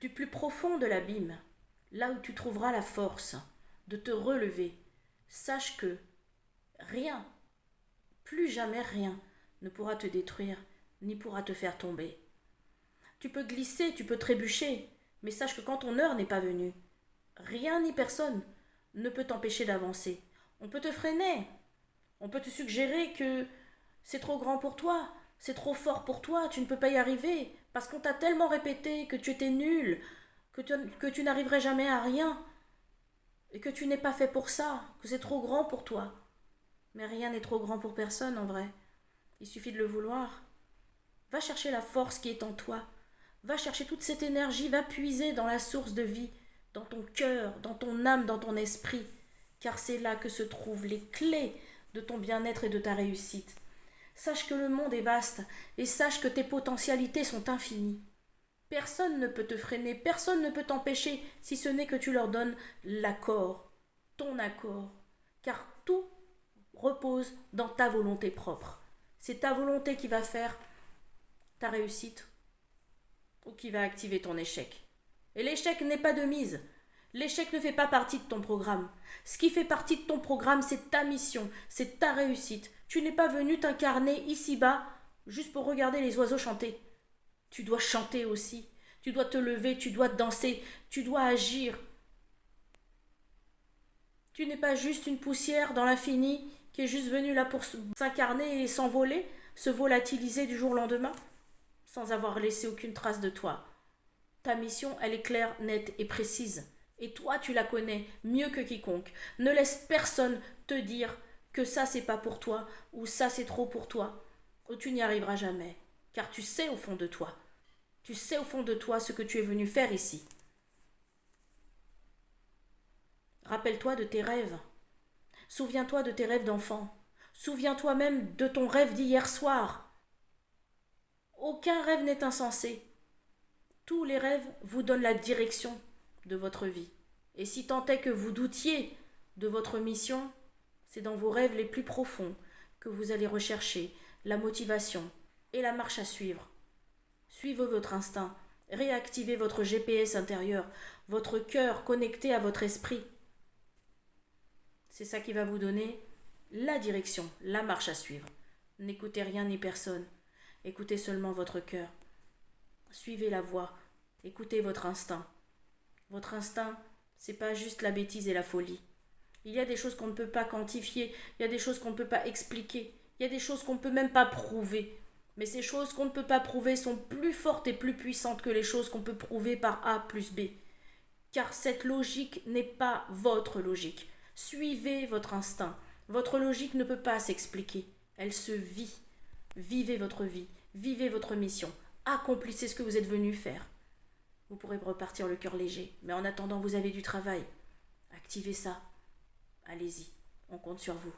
du plus profond de l'abîme, là où tu trouveras la force de te relever, sache que rien, plus jamais rien, ne pourra te détruire, ni pourra te faire tomber. Tu peux glisser, tu peux trébucher, mais sache que quand ton heure n'est pas venue, rien ni personne ne peut t'empêcher d'avancer. On peut te freiner, on peut te suggérer que c'est trop grand pour toi, c'est trop fort pour toi, tu ne peux pas y arriver, parce qu'on t'a tellement répété que tu étais nul, que tu n'arriverais jamais à rien, et que tu n'es pas fait pour ça, que c'est trop grand pour toi. Mais rien n'est trop grand pour personne en vrai. Il suffit de le vouloir. Va chercher la force qui est en toi. Va chercher toute cette énergie, va puiser dans la source de vie, dans ton cœur, dans ton âme, dans ton esprit, car c'est là que se trouvent les clés de ton bien-être et de ta réussite. Sache que le monde est vaste et sache que tes potentialités sont infinies. Personne ne peut te freiner, personne ne peut t'empêcher si ce n'est que tu leur donnes l'accord, ton accord, car tout repose dans ta volonté propre. C'est ta volonté qui va faire ta réussite ou qui va activer ton échec. Et l'échec n'est pas de mise. L'échec ne fait pas partie de ton programme. Ce qui fait partie de ton programme, c'est ta mission, c'est ta réussite. Tu n'es pas venu t'incarner ici-bas juste pour regarder les oiseaux chanter. Tu dois chanter aussi. Tu dois te lever, tu dois danser, tu dois agir. Tu n'es pas juste une poussière dans l'infini qui est juste venue là pour s'incarner et s'envoler, se volatiliser du jour au lendemain, sans avoir laissé aucune trace de toi. Ta mission, elle est claire, nette et précise. Et toi, tu la connais mieux que quiconque. Ne laisse personne te dire que ça, c'est pas pour toi, ou ça, c'est trop pour toi, ou tu n'y arriveras jamais. Car tu sais au fond de toi. Tu sais au fond de toi ce que tu es venu faire ici. Rappelle-toi de tes rêves. Souviens-toi de tes rêves d'enfant. Souviens-toi même de ton rêve d'hier soir. Aucun rêve n'est insensé. Tous les rêves vous donnent la direction de votre vie. Et si tant est que vous doutiez de votre mission, c'est dans vos rêves les plus profonds que vous allez rechercher la motivation et la marche à suivre. Suivez votre instinct, réactivez votre GPS intérieur, votre cœur connecté à votre esprit. C'est ça qui va vous donner la direction, la marche à suivre. N'écoutez rien ni personne, écoutez seulement votre cœur. Suivez la voie, écoutez votre instinct. Votre instinct, c'est pas juste la bêtise et la folie. Il y a des choses qu'on ne peut pas quantifier, il y a des choses qu'on ne peut pas expliquer, il y a des choses qu'on ne peut même pas prouver. Mais ces choses qu'on ne peut pas prouver sont plus fortes et plus puissantes que les choses qu'on peut prouver par A plus B. Car cette logique n'est pas votre logique. Suivez votre instinct. Votre logique ne peut pas s'expliquer. Elle se vit. Vivez votre vie. Vivez votre mission. Accomplissez ce que vous êtes venu faire. Vous pourrez repartir le cœur léger. Mais en attendant, vous avez du travail. Activez ça. Allez-y. On compte sur vous.